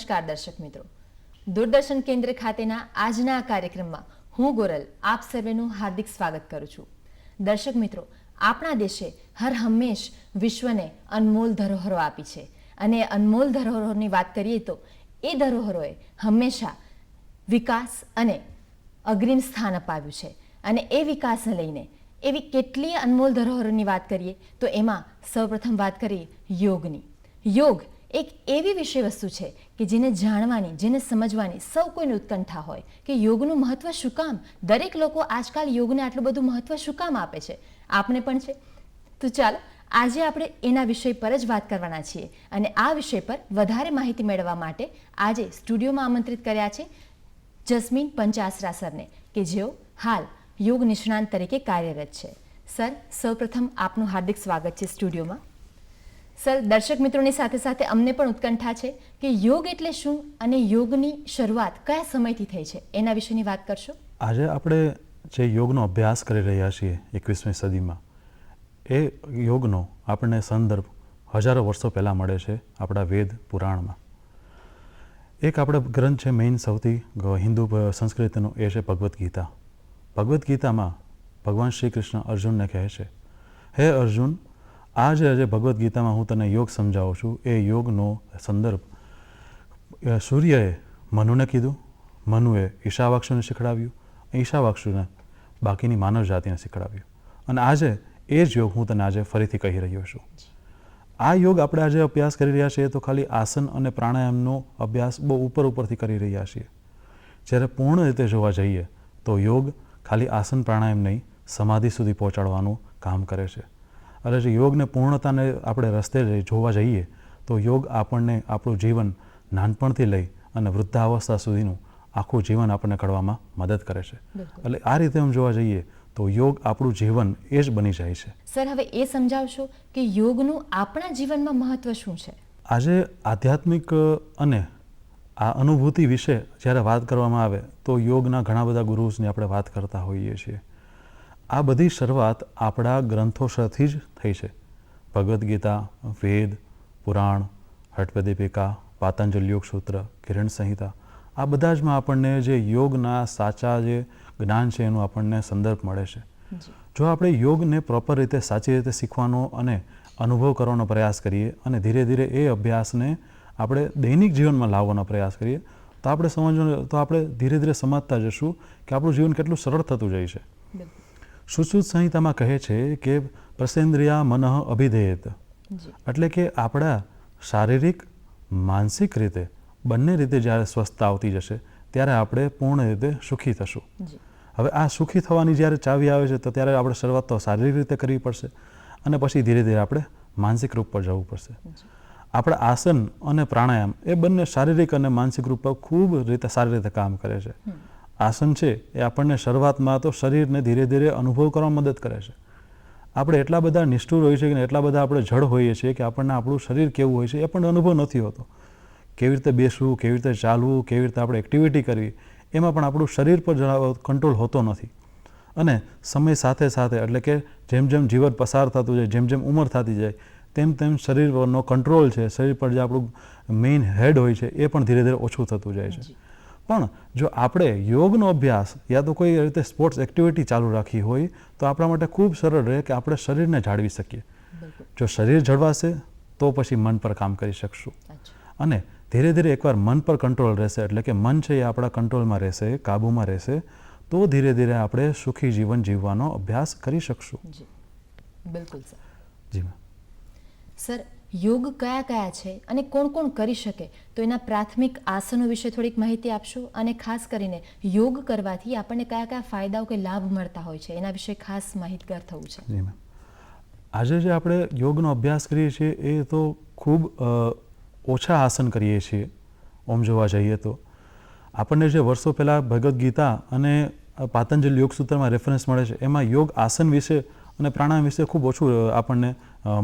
નમસ્કાર દર્શક મિત્રો, દૂરદર્શન કેન્દ્ર ખાતેના આજના આ કાર્યક્રમમાં હું ગોરલ આપ સર્વેનું હાર્દિક સ્વાગત કરું છું. દર્શક મિત્રો, આપણા દેશે હર હંમેશ વિશ્વને અનમોલ ધરોહરો આપી છે અને અનમોલ ધરોહરોની વાત કરીએ તો એ ધરોહરોએ હંમેશા વિકાસ અને અગ્રીમ સ્થાન અપાવ્યું છે અને એ વિકાસને લઈને એવી કેટલીય અનમોલ ધરોહરોની વાત કરીએ તો એમાં સૌપ્રથમ વાત કરીએ યોગની. યોગ એક એવી વિષય વસ્તુ છે કે જેને જાણવાની, જેને સમજવાની સૌ કોઈને ઉત્કંઠા હોય કે યોગનું મહત્વ શું કામ, દરેક લોકો આજકાલ યોગને આટલું બધું મહત્વ શું કામ આપે છે, આપને પણ છે. તો ચાલો આજે આપણે એના વિષય પર જ વાત કરવાના છીએ અને આ વિષય પર વધારે માહિતી મેળવવા માટે આજે સ્ટુડિયોમાં આમંત્રિત કર્યા છે જસ્મીન પંચાસરા સરને કે જેઓ હાલ યોગ નિષ્ણાંત તરીકે કાર્યરત છે. સર, સૌપ્રથમ આપનું હાર્દિક સ્વાગત છે સ્ટુડિયોમાં. સર, દર્શક મિત્રોની સાથે સાથે અમને પણ ઉત્કંઠા છે કે યોગ એટલે શું અને યોગની શરૂઆત કયા સમયથી થઈ છે એના વિશેની વાત કરશો. આજે આપણે જે યોગનો અભ્યાસ કરી રહ્યા છીએ 21મી સદીમાં, એ યોગનો આપણને સંદર્ભ હજારો વર્ષો પહેલાં મળે છે આપણા વેદ પુરાણમાં. એક આપણે ગ્રંથ છે મેઇન સૌથી હિન્દુ સંસ્કૃતિનો, એ છે ભગવદ્ ગીતા. ભગવદ્ ગીતામાં ભગવાન શ્રી કૃષ્ણ અર્જુનને કહે છે, હે અર્જુન, આજે ભગવદ્ ગીતામાં હું તને યોગ સમજાવું છું. એ યોગનો સંદર્ભ સૂર્યએ મનુને કીધું, મનુએ ઈશાવાક્ષુને શીખડાવ્યું, ઈશાવાક્ષુને બાકીની માનવ જાતિને શીખડાવ્યું અને આજે એ જ યોગ હું તને આજે ફરીથી કહી રહ્યો છું. આ યોગ આપણે આજે અભ્યાસ કરી રહ્યા છીએ તો ખાલી આસન અને પ્રાણાયામનો અભ્યાસ બહુ ઉપરથી કરી રહ્યા છીએ. જ્યારે પૂર્ણ રીતે જોવા જઈએ તો યોગ ખાલી આસન પ્રાણાયામ નહીં, સમાધિ સુધી પહોંચાડવાનું કામ કરે છે. એટલે જે યોગને પૂર્ણતાને આપણે રસ્તે જોવા જઈએ તો યોગ આપણને આપણું જીવન નાનપણથી લઈ અને વૃદ્ધાવસ્થા સુધીનું આખું જીવન આપણને ઘડવામાં મદદ કરે છે. એટલે આ રીતે આમ જોવા જઈએ તો યોગ આપણું જીવન એ જ બની જાય છે. સર, હવે એ સમજાવશો કે યોગનું આપણા જીવનમાં મહત્વ શું છે? આજે આધ્યાત્મિક અને આ અનુભૂતિ વિશે જ્યારે વાત કરવામાં આવે તો યોગના ઘણા બધા ગુરુઝની આપણે વાત કરતા હોઈએ છીએ. આ બધી શરૂઆત આપણા ગ્રંથોથી જ થઈ છે. ભગવદ્ ગીતા, વેદ, પુરાણ, હઠ્ઠપદીપિકા, પાતંજલ યોગ સૂત્ર, કિરણ સંહિતા, આ બધા જમાં આપણને જે યોગના સાચા જે જ્ઞાન છે એનો આપણને સંદર્ભ મળે છે. જો આપણે યોગને પ્રોપર રીતે સાચી રીતે શીખવાનો અને અનુભવ કરવાનો પ્રયાસ કરીએ અને ધીરે ધીરે એ અભ્યાસને આપણે દૈનિક જીવનમાં લાવવાનો પ્રયાસ કરીએ તો આપણે ધીરે ધીરે સમજતા જશું કે આપણું જીવન કેટલું સરળ થતું જાય છે. સુશ્રુત સંહિતામાં કહે છે કે પ્રસેન્દ્રિયા મનઃ અભિધેયત, એટલે કે આપણા શારીરિક માનસિક રીતે બંને રીતે જ્યારે સ્વસ્થતા આવતી જશે ત્યારે આપણે પૂર્ણ રીતે સુખી થશું. હવે આ સુખી થવાની જ્યારે ચાવી આવે છે તો ત્યારે આપણે શરૂઆત તો શારીરિક રીતે કરવી પડશે અને પછી ધીરે ધીરે આપણે માનસિક રૂપ પર જવું પડશે. આપણા આસન અને પ્રાણાયામ એ બંને શારીરિક અને માનસિક રૂપ પર ખૂબ સારી રીતે કામ કરે છે. આસન છે એ આપણને શરૂઆતમાં તો શરીરને ધીરે ધીરે અનુભવ કરવામાં મદદ કરે છે. આપણે એટલા બધા નિષ્ઠુર હોઈએ છીએ કે એટલા બધા આપણે જડ હોઈએ છીએ કે આપણને આપણું શરીર કેવું હોય છે એ પણ અનુભવ નથી હોતો. કેવી રીતે બેસવું, કેવી રીતે ચાલવું, કેવી રીતે આપણે એક્ટિવિટી કરવી, એમાં પણ આપણું શરીર પર કંટ્રોલ હોતો નથી. અને સમય સાથે સાથે એટલે કે જેમ જેમ જીવન પસાર થતું જાય, જેમ જેમ ઉંમર થતી જાય તેમ તેમ શરીર પરનો કંટ્રોલ છે, શરીર પર જે આપણું મેઇન હેડ હોય છે એ પણ ધીરે ધીરે ઓછું થતું જાય છે. પણ જો આપણે યોગનો અભ્યાસ યા તો કોઈ રીતે સ્પોર્ટ્સ એક્ટિવિટી ચાલુ રાખી હોય તો આપણા માટે ખૂબ સરળ રહે કે આપણે શરીરને જાળવી શકીએ. જો શરીર જળવાશે તો પછી મન પર કામ કરી શકશું અને ધીરે ધીરે એકવાર મન પર કંટ્રોલ રહેશે એટલે કે મન છે એ આપણા કંટ્રોલમાં રહેશે, કાબૂમાં રહેશે તો ધીરે ધીરે આપણે સુખી જીવન જીવવાનો અભ્યાસ કરી શકશું. બિલકુલ સર. જી મેમ. સર, યોગ કયા કયા છે અને કોણ કોણ કરી શકે તો એના પ્રાથમિક આસનો વિશે થોડીક માહિતી આપશો અને ખાસ કરીને યોગ કરવાથી આપણને કયા કયા ફાયદાઓ કે લાભ મળતા હોય છે એના વિશે ખાસ માહિતગાર થવું છે. જી મેમ. આજે જે આપણે યોગનો અભ્યાસ કરીએ છીએ એ તો ખૂબ ઓછા આસન કરીએ છીએ. ઓમ જોવા જઈએ તો આપણને જે વર્ષો પહેલાં ભગવદ્ ગીતા અને પાતંજલ યોગ સૂત્રમાં રેફરન્સ મળે છે એમાં યોગ આસન વિશે અને પ્રાણાયામ વિશે ખૂબ ઓછું આપણને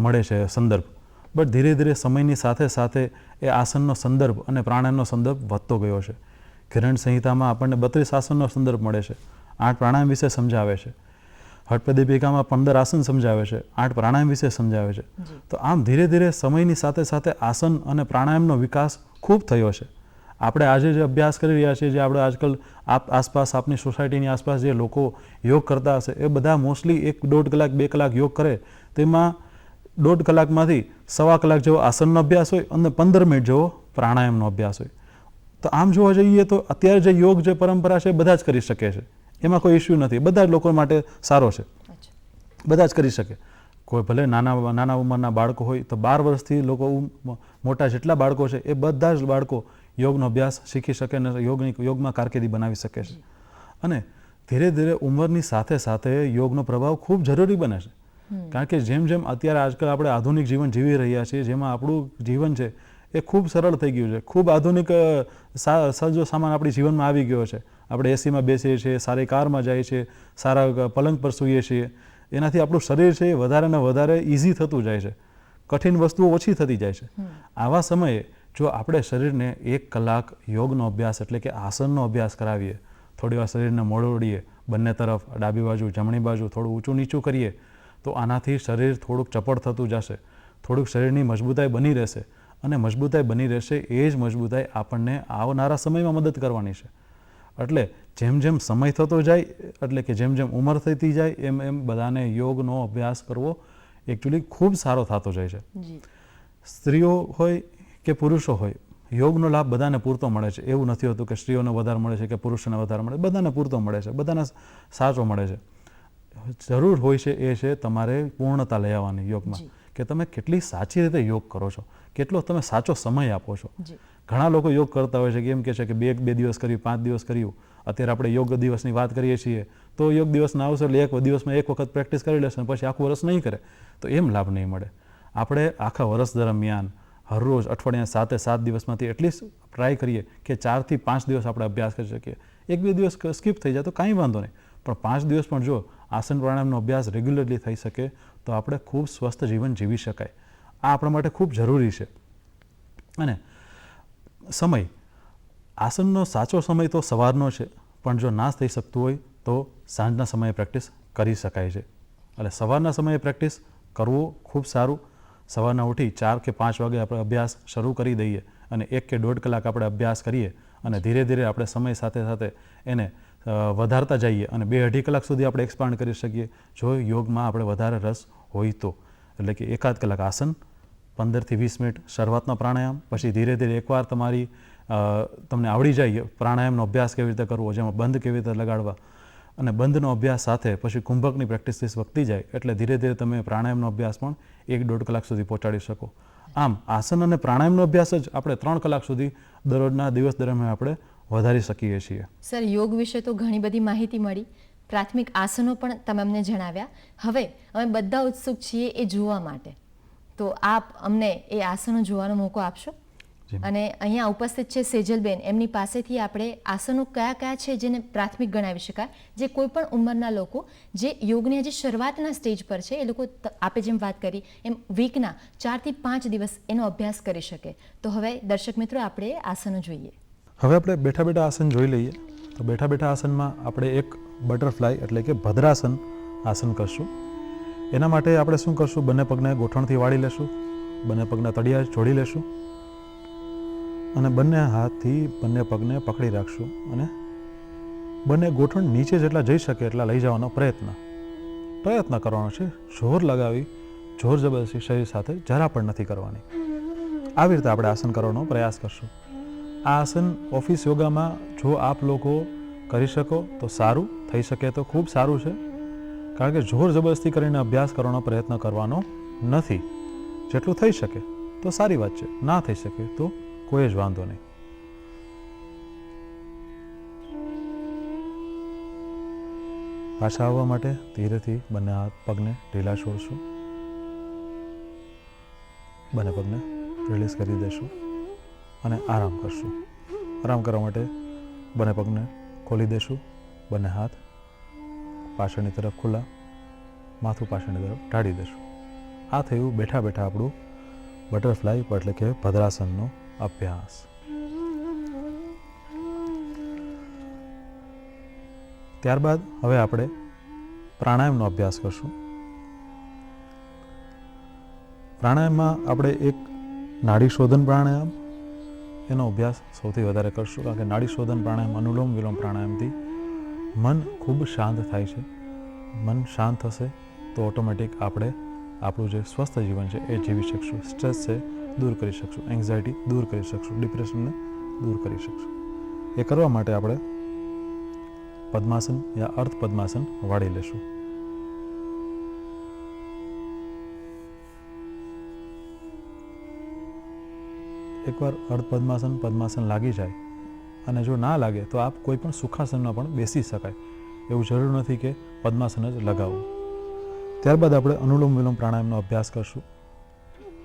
મળે છે સંદર્ભ. બટ ધીરે ધીરે સમયની સાથે સાથે એ આસનનો સંદર્ભ અને પ્રાણાયામનો સંદર્ભ વધતો ગયો છે. કિરણ સંહિતામાં આપણને 32 આસનનો સંદર્ભ મળે છે, 8 પ્રાણાયામ વિશે સમજાવે છે. હઠ્ઠપદીપિકામાં 15 આસન સમજાવે છે, 8 પ્રાણાયામ વિશે સમજાવે છે. તો આમ ધીરે ધીરે સમયની સાથે સાથે આસન અને પ્રાણાયામનો વિકાસ ખૂબ થયો છે આપણે આજે જે અભ્યાસ કરી રહ્યા છીએ, જે આપણે આજકાલ આસપાસ આપણી સોસાયટીની આસપાસ જે લોકો યોગ કરતા હશે એ બધા મોસ્ટલી 1-1.5 કલાક 2 કલાક યોગ કરે, તેમાં 1.5 કલાકમાંથી 1.25 કલાક જેવો આસનનો અભ્યાસ હોય અને 15 મિનિટ જેવો પ્રાણાયામનો અભ્યાસ હોય. તો આમ જોવા જઈએ તો અત્યારે જે યોગ જે પરંપરા છે બધા જ કરી શકે છે, એમાં કોઈ ઇસ્યુ નથી, બધા જ લોકો માટે સારો છે, બધા જ કરી શકે. કોઈ ભલે નાના ઉંમરના બાળકો હોય તો 12 વર્ષથી લોકો મોટા જેટલા બાળકો છે એ બધા જ બાળકો યોગનો અભ્યાસ શીખી શકે અને યોગમાં કારકિર્દી બનાવી શકે છે. અને ધીરે ધીરે ઉંમરની સાથે સાથે યોગનો પ્રભાવ ખૂબ જરૂરી બને છે, કારણ કે જેમ જેમ અત્યારે આજકાલ આપણે આધુનિક જીવન જીવી રહ્યા છીએ, જેમાં આપણું જીવન છે એ ખૂબ સરળ થઈ ગયું છે, ખૂબ આધુનિક સજો સામાન આપણી જીવનમાં આવી ગયો છે. આપણે એસીમાં બેસીએ છીએ, સારી કારમાં જઈએ છીએ, સારા પલંગ પર સૂઈએ છીએ, એનાથી આપણું શરીર છે એ વધારે ને વધારે ઇઝી થતું જાય છે, કઠિન વસ્તુઓ ઓછી થતી જાય છે. આવા સમયે જો આપણે શરીરને 1 કલાક યોગનો અભ્યાસ એટલે કે આસનનો અભ્યાસ કરાવીએ, થોડી વાર શરીરને મોડોડીએ, બંને તરફ ડાબી બાજુ જમણી બાજુ થોડું ઊંચું નીચું કરીએ, તો આનાથી શરીર થોડુંક ચપળ થતું જશે, થોડુંક શરીરની મજબૂતાઈ બની રહેશે, અને મજબૂતાઈ બની રહેશે એ જ મજબૂતાઈ આપણને આવનારા સમયમાં મદદ કરવાની છે. એટલે જેમ જેમ સમય થતો જાય, એટલે કે જેમ જેમ ઉંમર થતી જાય, એમ એમ બધાને યોગનો અભ્યાસ કરવો એકચ્યુઅલી ખૂબ સારો થતો જાય છે. સ્ત્રીઓ હોય કે પુરુષો હોય, યોગનો લાભ બધાને પૂરતો મળે છે. એવું નથી હોતું કે સ્ત્રીઓને વધારે મળે છે કે પુરુષોને વધારે મળે, બધાને પૂરતો મળે છે, બધાને સાચો મળે છે. જરૂર હોય છે એ છે તમારે પૂર્ણતા લઈ આવવાની યોગમાં, કે તમે કેટલી સાચી રીતે યોગ કરો છો, કેટલો તમે સાચો સમય આપો છો. ઘણા લોકો યોગ કરતા હોય છે કે એમ કહે છે કે 2 દિવસ કર્યું, 5 દિવસ કર્યું. અત્યારે આપણે યોગ દિવસની વાત કરીએ છીએ તો યોગ દિવસના આવશે એટલે એક દિવસમાં 1 વખત પ્રેક્ટિસ કરી લેશે, પછી આખું વર્ષ નહીં કરે તો એમ લાભ નહીં મળે. આપણે આખા વર્ષ દરમિયાન હરરોજ અઠવાડિયાના 7 દિવસમાંથી એટલીસ્ટ ટ્રાય કરીએ કે 4 થી 5 દિવસ આપણે અભ્યાસ કરી શકીએ. 1-2 દિવસ સ્કીપ થઈ જાય તો કાંઈ વાંધો નહીં, પણ 5 દિવસ પણ જો આસન પ્રાણાયામનો અભ્યાસ રેગ્યુલરલી થઈ શકે તો આપણે ખૂબ સ્વસ્થ જીવન જીવી શકાય. આ આપણા માટે ખૂબ જરૂરી છે. અને સમય, આસનનો સાચો સમય તો સવારનો છે, પણ જો ના થઈ શકતું હોય તો સાંજના સમયે પ્રેક્ટિસ કરી શકાય છે. એટલે સવારના સમયે પ્રેક્ટિસ કરવું ખૂબ સારું. સવારના ઉઠી 4 કે 5 વાગે આપણે અભ્યાસ શરૂ કરી દઈએ અને 1 કે 1.5 કલાક આપણે અભ્યાસ કરીએ અને ધીરે ધીરે આપણે સમય સાથે સાથે એને વધારતા જઈએ અને 2-2.5 કલાક સુધી આપણે એક્સપાન્ડ કરી શકીએ જો યોગમાં આપણે વધારે રસ હોય તો. એટલે કે 1-1 કલાક આસન, 15 થી 20 મિનિટ શરૂઆતનો પ્રાણાયામ, પછી ધીરે ધીરે એકવાર તમને આવડી જાય પ્રાણાયામનો અભ્યાસ કેવી રીતે કરવો, જેમાં બંધ કેવી રીતે લગાડવા, અને બંધનો અભ્યાસ સાથે પછી કુંભકની પ્રેક્ટિસ વધતી જાય એટલે ધીરે ધીરે તમે પ્રાણાયામનો અભ્યાસ પણ 1-1.5 કલાક સુધી પહોંચાડી શકો. આમ આસન અને પ્રાણાયામનો અભ્યાસ જ આપણે 3 કલાક સુધી દરરોજના દિવસ દરમિયાન આપણે વધારી શકીએ છીએ. સર, યોગ વિશે તો ઘણી બધી માહિતી મળી, પ્રાથમિક આસનો પણ તમે અમને જણાવ્યા. હવે અમે બધા ઉત્સુક છીએ એ જોવા માટે, તો આપ અમને એ આસનો જોવાનો મોકો આપશો? અને અહીંયા ઉપસ્થિત છે સેજલબેન, એમની પાસેથી આપણે આસનો કયા કયા છે જેને પ્રાથમિક ગણાવી શકાય, જે કોઈ પણ ઉંમરના લોકો જે યોગની હજી શરૂઆતના સ્ટેજ પર છે એ લોકો, આપે જેમ વાત કરી એમ વીકના 4 થી 5 દિવસ એનો અભ્યાસ કરી શકે. તો હવે દર્શક મિત્રો આપણે આસનો જોઈએ. હવે આપણે બેઠા બેઠા આસન જોઈ લઈએ. તો બેઠા બેઠા આસનમાં આપણે એક બટરફ્લાય એટલે કે ભદ્રાસન આસન કરશું. એના માટે આપણે શું કરશું, બંને પગને ગોઠણથી વાળી લેશું, બંને પગના તળિયા જોડી લેશું અને બંને હાથથી બંને પગને પકડી રાખશું અને બંને ગોઠણ નીચે જેટલા જઈ શકે એટલા લઈ જવાનો પ્રયત્ન કરવાનો છે. જોર લગાવી, જોર જબરદસ્તી શરીર સાથે જરા પણ નથી કરવાની. આવી રીતે આપણે આસન કરવાનો પ્રયાસ કરશું. આ આસન ઓફિસ યોગામાં જો આપ લોકો કરી શકો તો સારું, થઈ શકે તો ખૂબ સારું છે, કારણ કે જોર જબરદસ્તી કરીને અભ્યાસ કરવાનો પ્રયત્ન કરવાનો નથી. જેટલું થઈ શકે તો સારી વાત છે, ના થઈ શકે તો કોઈ જ વાંધો નહીં. પાછા આવવા માટે ધીરેથી બંને હાથ પગને ઢીલા છોડશું, બંને પગને રિલીઝ કરી દેશું અને આરામ કરશું. આરામ કરવા માટે બંને પગને ખોલી દેશું, બંને હાથ પાછળની તરફ ખુલ્લા, માથું પાછળની તરફ ઢાળી દેશું. આ થયું બેઠા બેઠા આપણું બટરફ્લાય એટલે કે ભદ્રાસનનો અભ્યાસ. ત્યારબાદ હવે આપણે પ્રાણાયામનો અભ્યાસ કરશું. પ્રાણાયામમાં આપણે એક નાડી શોધન પ્રાણાયામ, એનો અભ્યાસ સૌથી વધારે કરશું, કારણ કે નાડી શોધન પ્રાણાયામ, અનુલોમ વિલોમ પ્રાણાયામથી મન ખૂબ શાંત થાય છે. મન શાંત થશે તો ઓટોમેટિક આપણે આપણું જે સ્વસ્થ જીવન છે એ જીવી શકશું. સ્ટ્રેસ છે દૂર કરી શકશું, એન્ઝાયટી દૂર કરી શકશું, ડિપ્રેશનને દૂર કરી શકશું. એ કરવા માટે આપણે પદ્માસન યા અર્ધ પદ્માસન વાળી લેશું. એકવાર અર્ધ પદ્માસન લાગી જાય અને જો ના લાગે તો આપ કોઈ પણ સુખાસનમાં પણ બેસી શકાય. એવું જરૂર નથી કે પદ્માસન જ લગાવવું. ત્યારબાદ આપણે અનુલોમ વિલોમ પ્રાણાયામનો અભ્યાસ કરશું.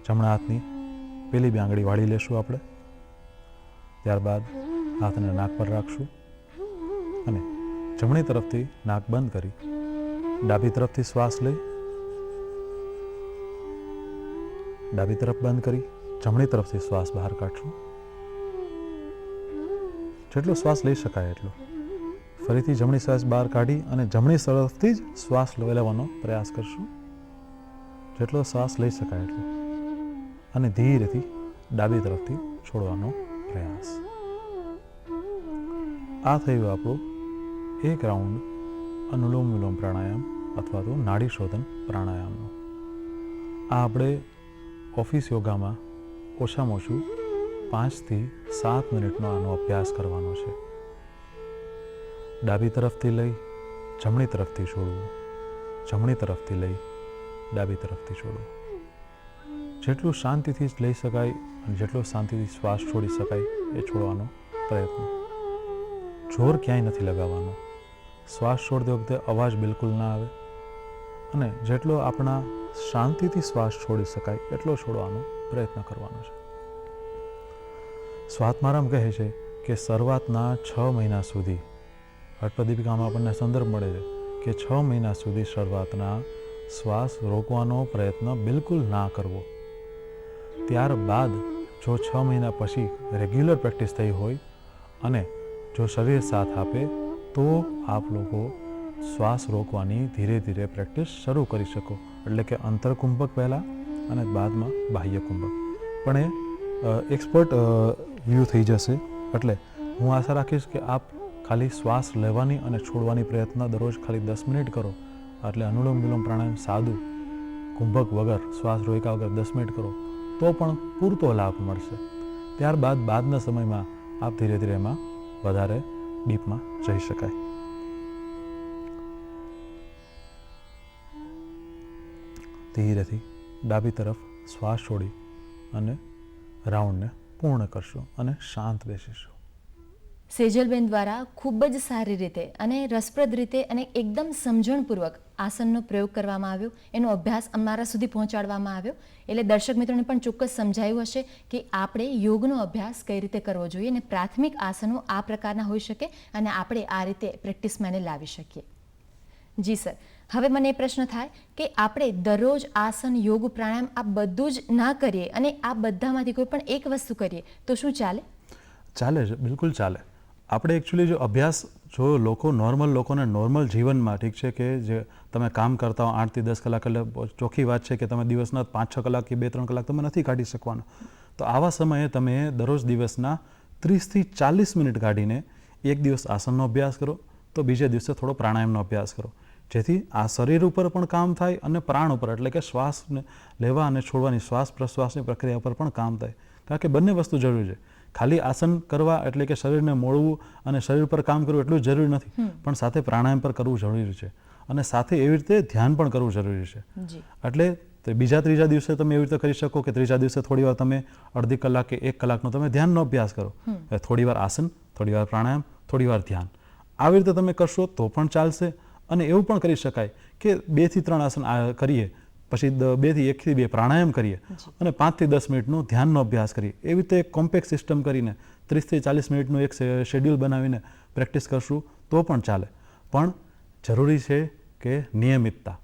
જમણા હાથની પેલી બે આંગળી વાળી લેશું આપણે. ત્યારબાદ હાથને નાક પર રાખશું અને જમણી તરફથી નાક બંધ કરી ડાબી તરફથી શ્વાસ લઈ ડાબી તરફ બંધ કરી જમણી તરફથી શ્વાસ બહાર કાઢશું. જેટલો શ્વાસ લઈ શકાય એટલો. ફરીથી જમણી શ્વાસ બહાર કાઢી અને જમણી તરફથી જ શ્વાસ લેવાનો પ્રયાસ કરશું. જેટલો શ્વાસ લઈ શકાય એટલો અને ધીરેથી ડાબી તરફથી છોડવાનો પ્રયાસ. આ થયું આપણું એક રાઉન્ડ અનુલોમ વિલોમ પ્રાણાયામ અથવા તો નાડી શોધન પ્રાણાયામનો. આ આપણે ઓફિસ યોગામાં ઓછામાં ઓછું 5 થી 7 મિનિટનો આનો અભ્યાસ કરવાનો છે. ડાબી તરફથી લઈ જમણી તરફથી છોડવું, જમણી તરફથી લઈ ડાબી તરફથી છોડવું. જેટલું શાંતિથી લઈ શકાય અને જેટલો શાંતિથી શ્વાસ છોડી શકાય એ છોડવાનો પ્રયત્ન. જોર ક્યાંય નથી લગાવવાનો. શ્વાસ છોડતી વખતે અવાજ બિલકુલ ના આવે અને જેટલો આપણા શાંતિથી શ્વાસ છોડી શકાય એટલો છોડવાનો પ્રયત્ન કરવાનો છે. સ્વાત્મારામ કહે છે કે શરૂઆતના 6 મહિના સુધી, અટપદીપિકામાં આપણને સંદર્ભ મળે છે કે 6 મહિના સુધી શરૂઆતના શ્વાસ રોકવાનો પ્રયત્ન બિલકુલ ના કરવો. ત્યારબાદ જો 6 મહિના પછી રેગ્યુલર પ્રેક્ટિસ થઈ હોય અને જો શરીર સાથ આપે તો આપ લોકો શ્વાસ રોકવાની ધીરે ધીરે પ્રેક્ટિસ શરૂ કરી શકો. એટલે કે અંતરકુંભક પહેલાં અને બાદમાં બાહ્ય કુંભક. પણ એ એક્સપર્ટ વ્યૂ થઈ જશે. એટલે હું આશા રાખીશ કે આપ ખાલી શ્વાસ લેવાની અને છોડવાની પ્રયત્ન દરરોજ ખાલી 10 મિનિટ કરો. એટલે અનુલોમ વિલોમ પ્રાણાયામ સાદું કુંભક વગર શ્વાસ રોક્યા વગર 10 મિનિટ કરો તો પણ પૂરતો લાભ મળશે. ત્યારબાદ બાદના સમયમાં આપ ધીરે ધીરે એમાં વધારે ડીપમાં જઈ શકાય. ધીરેથી ડાબી તરફ શ્વાસ છોડી અને રાઉન્ડને પૂર્ણ કરશું અને શાંત બેસીશું. સેજલબેન દ્વારા ખૂબ જ સારી રીતે અને રસપ્રદ રીતે અને એકદમ સમજણપૂર્વક આસનનો પ્રયોગ કરવામાં આવ્યો, એનો અભ્યાસ અમારા સુધી પહોંચાડવામાં આવ્યો. એટલે દર્શક મિત્રોને પણ ચોક્કસ સમજાયું હશે કે આપણે યોગનો અભ્યાસ કઈ રીતે કરવો જોઈએ અને પ્રાથમિક આસનો આ પ્રકારના હોઈ શકે અને આપણે આ રીતે પ્રેક્ટિસમાં એને લાવી શકીએ. જી સર, હવે મને એ પ્રશ્ન થાય કે આપણે દરરોજ આસન, યોગ, પ્રાણાયામ આ બધું જ ના કરીએ અને આ બધામાંથી કોઈ પણ એક વસ્તુ કરીએ તો શું ચાલે? ચાલે છે, બિલકુલ ચાલે. આપણે એકચ્યુઅલી જો અભ્યાસ જો નોર્મલ લોકોને નોર્મલ જીવનમાં, ઠીક છે કે જે તમે કામ કરતા હો 8 થી 10 કલાક, એટલે ચોખ્ખી વાત છે કે તમે દિવસના 5-6 કલાક કે 2-3 કલાક તમે નથી કાઢી શકવાના. તો આવા સમયે તમે દરરોજ દિવસના 30 થી 40 મિનિટ કાઢીને એક દિવસ આસનનો અભ્યાસ કરો તો બીજે દિવસે થોડો પ્રાણાયામનો અભ્યાસ કરો, જેથી આ શરીર ઉપર પણ કામ થાય અને પ્રાણ ઉપર એટલે કે શ્વાસને લેવા અને છોડવાની શ્વાસ પ્રશ્વાસની પ્રક્રિયા ઉપર પણ કામ થાય. કારણ કે બંને વસ્તુ જરૂરી છે. ખાલી આસન કરવા એટલે કે શરીરને મોડવું અને શરીર પર કામ કરવું એટલું જરૂરી નથી, પણ સાથે પ્રાણાયામ પર કરવું જરૂરી છે અને સાથે એવી રીતે ધ્યાન પણ કરવું જરૂરી છે. એટલે બીજા ત્રીજા દિવસે તમે એવી રીતે કરી શકો કે ત્રીજા દિવસે થોડી વાર તમે અડધી કલાક કે 1 કલાકનો તમે ધ્યાનનો અભ્યાસ કરો. થોડી વાર આસન, થોડી વાર પ્રાણાયામ, થોડી વાર ધ્યાન. આવી રીતે તમે કરશો તો પણ ચાલશે. અને એવું પણ કરી શકાય કે 2 થી 3 આસન કરીએ, પછી 2 થી 1 થી 2 પ્રાણાયામ કરીએ અને 5 થી 10 મિનિટનો ધ્યાનનો અભ્યાસ કરીએ. એવી રીતે એક કોમ્પેક્ટ સિસ્ટમ કરીને 30 થી 40 મિનિટનું એક શેડ્યુલ બનાવીને પ્રેક્ટિસ કરશું તો પણ ચાલે. પણ જરૂરી છે કે નિયમિતતા.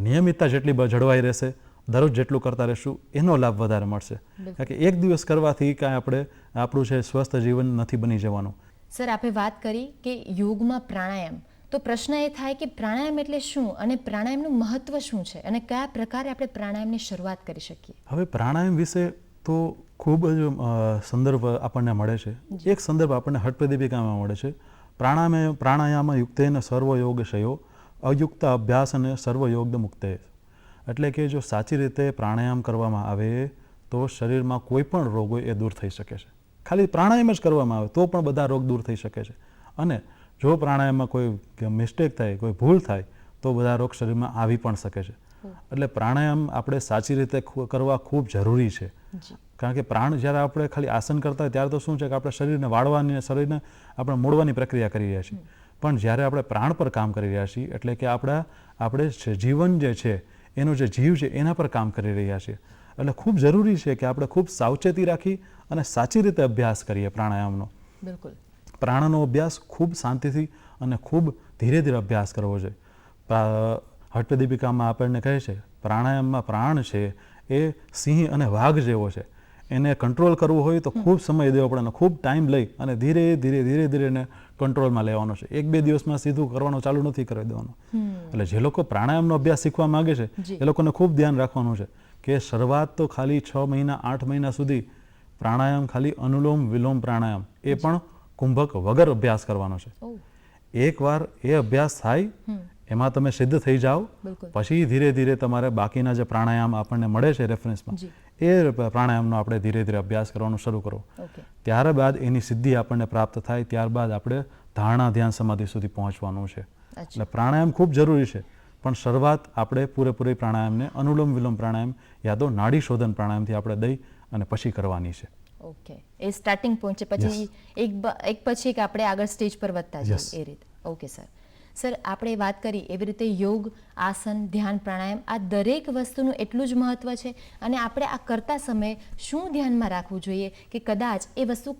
નિયમિતતા જેટલી જળવાઈ રહેશે, દરરોજ જેટલું કરતા રહેશું એનો લાભ વધારે મળશે. કારણ કે એક દિવસ કરવાથી કાંઈ આપણું છે સ્વસ્થ જીવન નથી બની જવાનું. સર, આપણે વાત કરી કે યોગમાં પ્રાણાયામ, તો પ્રશ્ન એ થાય કે પ્રાણાયામ એટલે શું અને પ્રાણાયામનું મહત્વ શું છે અને કયા પ્રકારે આપણે પ્રાણાયામની શરૂઆત કરી શકીએ? હવે પ્રાણાયામ વિશે તો ખૂબ જ સંદર્ભ આપણને મળે છે. એક સંદર્ભ આપણને હઠપ્રદીપિકામાં મળે છે. પ્રાણાયામ યુક્તેન સર્વયોગશયો અયુક્ત અભ્યાસ અને સર્વયોગ મુક્તે. એટલે કે જો સાચી રીતે પ્રાણાયામ કરવામાં આવે તો શરીરમાં કોઈ પણ રોગ હોય એ દૂર થઈ શકે છે. ખાલી પ્રાણાયામ જ કરવામાં આવે તો પણ બધા રોગ દૂર થઈ શકે છે. અને જો પ્રાણાયામમાં કોઈ મિસ્ટેક થાય, કોઈ ભૂલ થાય તો બધા રોગ શરીરમાં આવી પણ શકે છે. એટલે પ્રાણાયામ આપણે સાચી રીતે કરવા ખૂબ જરૂરી છે. કારણ કે જ્યારે આપણે ખાલી આસન કરતા હોય ત્યારે તો શું છે કે આપણે શરીરને વાળવાની, શરીરને આપણે મોડવાની પ્રક્રિયા કરી રહ્યા છીએ. પણ જ્યારે આપણે પ્રાણ પર કામ કરી રહ્યા છીએ, એટલે કે આપણે જીવન જે છે, એનો જે જીવ છે એના પર કામ કરી રહ્યા છીએ. એટલે ખૂબ જરૂરી છે કે આપણે ખૂબ સાવચેતી રાખી અને સાચી રીતે અભ્યાસ કરીએ પ્રાણાયામનો. બિલકુલ. પ્રાણનો અભ્યાસ ખૂબ શાંતિથી અને ખૂબ ધીરે ધીરે અભ્યાસ કરવો જોઈએ. હઠપ્રદીપિકામાં આપણને કહે છે પ્રાણાયામમાં પ્રાણ છે એ સિંહ અને વાઘ જેવો છે. એને કંટ્રોલ કરવું હોય તો ખૂબ સમય દેવો પડે અને ખૂબ ટાઈમ લઈ અને ધીરે ધીરે એને કંટ્રોલમાં લેવાનો છે. 1-2 દિવસમાં સીધું કરવાનું ચાલુ નથી કરી દેવાનું. એટલે જે લોકો પ્રાણાયામનો અભ્યાસ શીખવા માંગે છે એ લોકોને ખૂબ ધ્યાન રાખવાનું છે કે શરૂઆત તો ખાલી 6 મહિના 8 મહિના સુધી પ્રાણાયામ ખાલી અનુલોમ વિલોમ પ્રાણાયામ એ પણ કુંભક વગર અભ્યાસ કરવાનો છે. એકવાર એ અભ્યાસ થાય એમાં તમે સિદ્ધ થઈ જાઓ પછી ધીરે ધીરે તમારે બાકીના જે પ્રાણાયામ આપણને મળે છે રેફરન્સમાં એ પ્રાણાયામનો આપણે ધીરે ધીરે અભ્યાસ કરવાનું શરૂ કરો. ત્યારબાદ એની સિદ્ધિ આપણને પ્રાપ્ત થાય ત્યારબાદ આપણે ધારણા ધ્યાન સમાધિ સુધી પહોંચવાનું છે. એટલે પ્રાણાયામ ખૂબ જરૂરી છે પણ શરૂઆત આપણે પૂરેપૂરી પ્રાણાયામને અનુલોમ વિલોમ પ્રાણાયામ યા તો નાડી શોધન પ્રાણાયામથી આપણે દઈ અને પછી કરવાની છે. ઓકે, એ સ્ટાર્ટિંગ પોઈન્ટ છે. પછી એક પછી એક આપણે આગળ સ્ટેજ પર વધતા જઈએ એ રીતે. Okay sir. સર, આપણે વાત કરી એવી રીતે યોગ, આસન, ધ્યાન, પ્રાણાયામ આ દરેક વસ્તુનું એટલું જ મહત્ત્વ છે અને આપણે આ કરતા સમયે શું ધ્યાનમાં રાખવું જોઈએ કે કદાચ એ વસ્તુ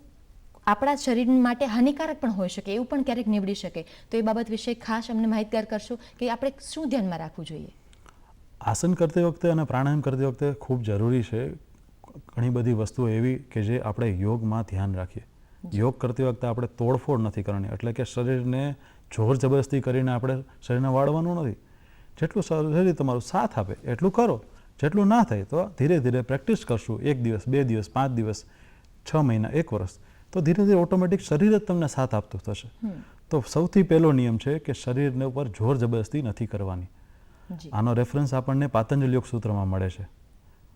આપણા શરીર માટે હાનિકારક પણ હોઈ શકે, એવું પણ ક્યારેક નીવડી શકે. તો એ બાબત વિશે ખાસ અમને માહિતગાર કરશો કે આપણે શું ધ્યાનમાં રાખવું જોઈએ? આસન કરતી વખતે અને પ્રાણાયામ કરતી વખતે ખૂબ જરૂરી છે ઘણી બધી વસ્તુઓ એવી કે જે આપણે યોગમાં ધ્યાન રાખીએ. યોગ કરતી વખતે આપણે તોડફોડ નથી કરવાની. એટલે કે શરીરને જોર જબરદસ્તી કરીને આપણે શરીરને વાળવાનું નથી. જેટલું શરીર તમારું સાથ આપે એટલું કરો. જેટલું ના થાય તો ધીરે ધીરે પ્રેક્ટિસ કરશું. 1 દિવસ 2 દિવસ 5 દિવસ 6 મહિના 1 વર્ષ તો ધીરે ધીરે ઓટોમેટિક શરીર જ તમને સાથ આપતું થશે. તો સૌથી પહેલો નિયમ છે કે શરીરને ઉપર જોર જબરદસ્તી નથી કરવાની. આનો રેફરન્સ આપણને પાતંજલિ યોગ સૂત્રમાં મળે છે.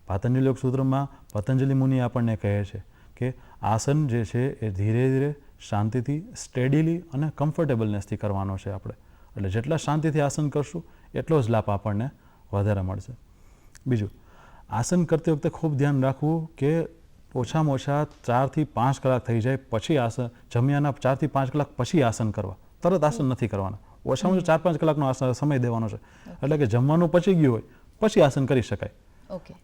પાતંજલિ યોગ સૂત્રમાં પતંજલિ મુનિ આપણને કહે છે કે આસન જે છે એ ધીરે ધીરે શાંતિથી, સ્ટેડીલી અને કમ્ફર્ટેબલનેસથી કરવાનો છે આપણે. એટલે જેટલા શાંતિથી આસન કરશું એટલો જ લાભ આપણને વધારે મળશે. બીજું, આસન કરતી વખતે ખૂબ ધ્યાન રાખવું કે ઓછામાં ઓછા 4 થી 5 કલાક થઈ જાય પછી આસન, જમ્યાના 4 થી 5 કલાક પછી આસન કરવા. તરત આસન નથી કરવાના. ઓછામાં ઓછા 4-5 કલાકનો સમય દેવાનો છે. એટલે કે જમવાનું પચી ગયું હોય પછી આસન કરી શકાય.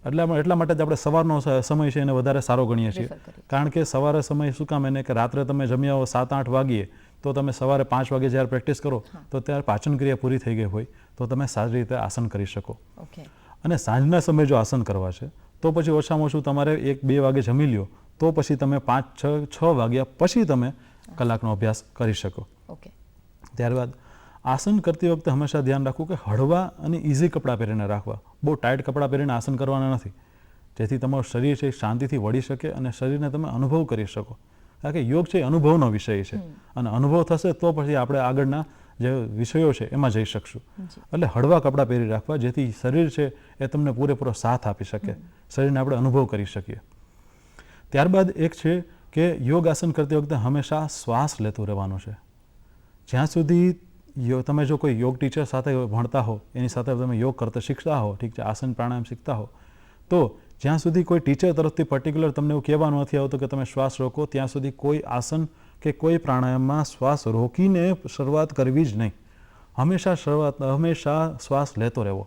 એટલા માટે જ આપણે સવારનો સમય છે એને વધારે સારો ગણીએ છીએ. કારણ કે સવારે સમય શું કામ એને કે રાત્રે તમે જમ્યા હો 7-8 વાગ્યે તો તમે સવારે 5 વાગે જ્યારે પ્રેક્ટિસ કરો તો ત્યારે પાચન ક્રિયા પૂરી થઈ ગઈ હોય તો તમે સારી રીતે આસન કરી શકો. અને સાંજના સમયે જો આસન કરવા છે તો પછી ઓછામાં ઓછું તમારે 1-2 વાગે જમી લ્યો તો પછી તમે 5-6 વાગ્યા પછી તમે કલાકનો અભ્યાસ કરી શકો. ત્યારબાદ આસન કરતી વખતે હંમેશા ધ્યાન રાખવું કે હળવા અને ઇઝી કપડાં પહેરીને રાખવા. બહુ ટાઈટ કપડાં પહેરીને આસન કરવાના નથી, જેથી તમારું શરીર છે શાંતિથી વળી શકે અને શરીરને તમે અનુભવ કરી શકો. કારણ કે યોગ છે એ અનુભવનો વિષય છે અને અનુભવ થશે તો પછી આપણે આગળના જે વિષયો છે એમાં જઈ શકશું. એટલે હળવા કપડાં પહેરી રાખવા જેથી શરીર છે એ તમને પૂરેપૂરો સાથ આપી શકે, શરીરને આપણે અનુભવ કરી શકીએ. ત્યારબાદ એક છે કે યોગ આસન કરતી વખતે હંમેશા શ્વાસ લેતું રહેવાનું છે. જ્યાં સુધી તમે જો કોઈ યોગ ટીચર સાથે ભણતા હો, એની સાથે તમે યોગ કરતા શીખતા હો, ઠીક છે, આસન પ્રાણાયામ શીખતા હો, તો જ્યાં સુધી કોઈ ટીચર તરફથી પર્ટિક્યુલર તમને એવું કહેવાનું નથી આવતું કે તમે શ્વાસ રોકો, ત્યાં સુધી કોઈ આસન કે કોઈ પ્રાણાયામમાં શ્વાસ રોકીને શરૂઆત કરવી જ નહીં. હંમેશા શ્વાસ લેતો રહેવો.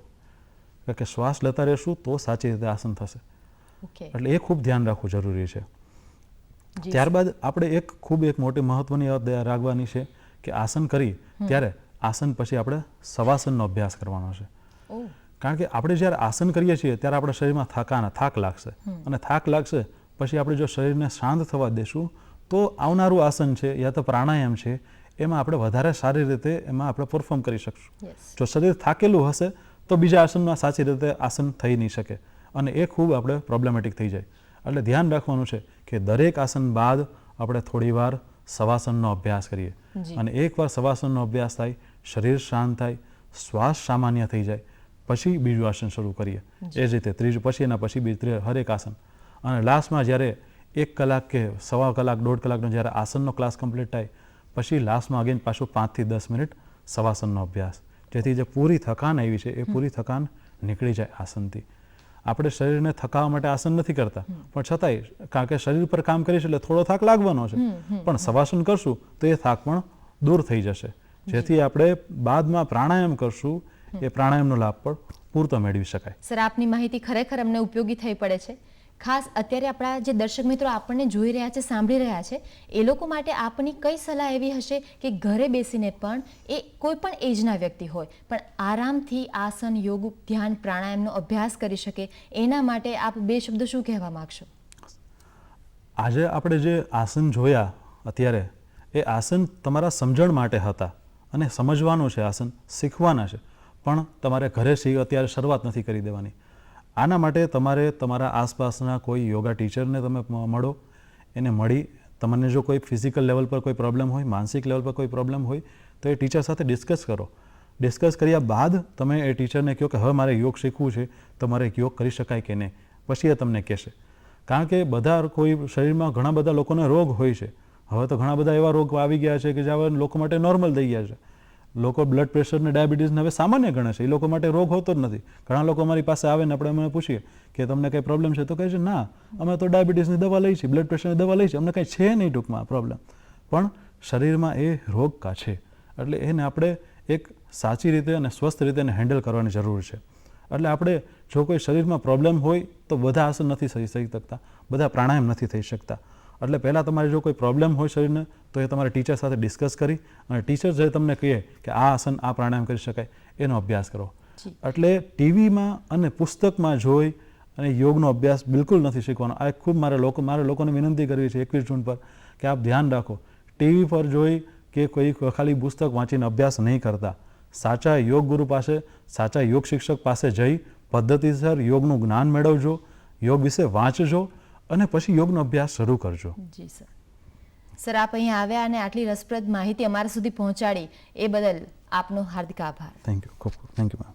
કે શ્વાસ લેતા રહેશું તો સાચી રીતે આસન થશે. એટલે એ ખૂબ ધ્યાન રાખવું જરૂરી છે. ત્યારબાદ આપણે એક મોટી મહત્વની વાત રાખવાની છે કે આસન કરી ત્યારે આસન પછી આપણે શવાસનનો અભ્યાસ કરવાનો છે. કારણ કે આપણે જ્યારે આસન કરીએ છીએ ત્યારે આપણા શરીરમાં થાક લાગશે અને થાક લાગશે પછી આપણે જો શરીરને શાંત થવા દેશું તો આવનારું આસન છે યા તો પ્રાણાયામ છે એમાં આપણે વધારે સારી રીતે એમાં આપણે પરફોર્મ કરી શકશું. જો શરીર થાકેલું હશે તો બીજા આસનમાં સાચી રીતે આસન થઈ નહીં શકે અને એ ખૂબ આપણે પ્રોબ્લેમેટિક થઈ જાય. એટલે ધ્યાન રાખવાનું છે કે દરેક આસન બાદ આપણે થોડીવાર શવાસનનો અભ્યાસ કરીએ જી. અને એકવાર શવાસનનો અભ્યાસ થાય, શરીર શાંત થાય, શ્વાસ સામાન્ય થઈ જાય, પછી બીજું આસન શરૂ કરીએ. એ જ રીતે ત્રીજું, પછી એના પછી બીજું, હરેક આસન. અને લાસ્ટમાં જ્યારે 1 કલાક કે સવા કલાક, 1.5 કલાકનો જ્યારે આસનનો ક્લાસ કમ્પ્લીટ થાય, પછી લાસ્ટમાં અગેન પાછું 5 થી 10 મિનિટ શવાસનનો અભ્યાસ, જેથી જે પૂરી થકાન આવી છે એ પૂરી થકાન નીકળી જાય આસનથી. આપણે શરીરને થકાવવા માટે આસન નથી કરતા, પણ છતાંય કારણ કે શરીર પર કામ કરીશું એટલે થોડો થાક લાગવાનો છે, પણ શવાસન કરશું તો એ થાક પણ દૂર થઈ જશે. જેથી આપણે બાદમાં પ્રાણાયામ કરશું, એ પ્રાણાયામનો લાભ પણ પૂરતો મેળવી શકાય. સર, આપની માહિતી ખરેખર અમને ઉપયોગી થઈ પડે છે. ખાસ અત્યારે આપણા જે દર્શક મિત્રો આપણને જોઈ રહ્યા છે, સાંભળી રહ્યા છે, એ લોકો માટે આપની કઈ સલાહ એવી હશે કે ઘરે બેસીને પણ એ કોઈ પણ એજના વ્યક્તિ હોય પણ આરામથી આસન, યોગ, ધ્યાન, પ્રાણાયામનો અભ્યાસ કરી શકે, એના માટે આપ 2 શબ્દો શું કહેવા માંગશો? આજે આપણે જે આસન જોયા અત્યારે, એ આસન તમારા સમજણ માટે હતા અને સમજવાનું છે, આસન શીખવાના છે, પણ તમારે ઘરે અત્યારે શરૂઆત નથી કરી દેવાની. આના માટે તમારે તમારા આસપાસના કોઈ યોગા ટીચરને તમે મળો, એને મળી તમને જો કોઈ ફિઝિકલ લેવલ પર કોઈ પ્રોબ્લેમ હોય, માનસિક લેવલ પર કોઈ પ્રોબ્લેમ હોય તો એ ટીચર સાથે ડિસ્કસ કરો. ડિસ્કસ કર્યા બાદ તમે એ ટીચરને કહો કે હવે મારે યોગ શીખવું છે, તો મારે યોગ કરી શકાય કે નહીં, પછી એ તમને કહેશે. કારણ કે બધા કોઈ શરીરમાં ઘણા બધા લોકોને રોગ હોય છે. હવે તો ઘણા બધા એવા રોગ આવી ગયા છે કે જે હવે લોકો માટે નોર્મલ થઈ ગયા છે. લોકો બ્લડ પ્રેશર ને ડાયાબિટીસને હવે સામાન્ય ગણે છે, એ લોકો માટે રોગ હોતો જ નથી. ઘણા લોકો અમારી પાસે આવે ને આપણે એમને પૂછીએ કે તમને કંઈ પ્રોબ્લેમ છે, તો કહે છે ના, અમે તો ડાયાબિટીસની દવા લઈ છીએ, બ્લડ પ્રેશરની દવા લઈ છીએ, અમને કંઈ છે નહીં ટૂંકમાં પ્રોબ્લેમ. પણ શરીરમાં એ રોગ કા છે, એટલે એને આપણે એક સાચી રીતે અને સ્વસ્થ રીતે એને હેન્ડલ કરવાની જરૂર છે. એટલે આપણે જો કોઈ શરીરમાં પ્રોબ્લેમ હોય તો બધા આસન નથી થઈ શકતા, બધા પ્રાણાયામ નથી થઈ શકતા. એટલે પહેલાં તમારે જો કોઈ પ્રોબ્લેમ હોય શરીરને તો એ તમારે ટીચર સાથે ડિસ્કસ કરી અને ટીચર જે તમને કહે કે આ આસન, આ પ્રાણાયામ કરી શકાય, એનો અભ્યાસ કરો. એટલે ટીવીમાં અને પુસ્તકમાં જોઈ અને યોગનો અભ્યાસ બિલકુલ નથી શીખવાનો. આ ખૂબ મારે લોકોને વિનંતી કરવી છે 21 જૂન પર કે આપ ધ્યાન રાખો, ટીવી પર જોઈ કે કોઈ ખાલી પુસ્તક વાંચીને અભ્યાસ નહીં કરતા. સાચા યોગ ગુરુ પાસે, સાચા યોગ શિક્ષક પાસે જઈ પદ્ધતિસર યોગનું જ્ઞાન મેળવજો, યોગ વિશે વાંચજો અને પછી યોગનો અભ્યાસ શરૂ કરજો. જી સર. સર, આપ અહીંયા આવ્યા અને આટલી રસપ્રદ માહિતી અમારા સુધી પહોંચાડી એ બદલ આપનો હાર્દિક આભાર. Thank you. ખૂબ ખૂબ થેન્ક યુ મેમ.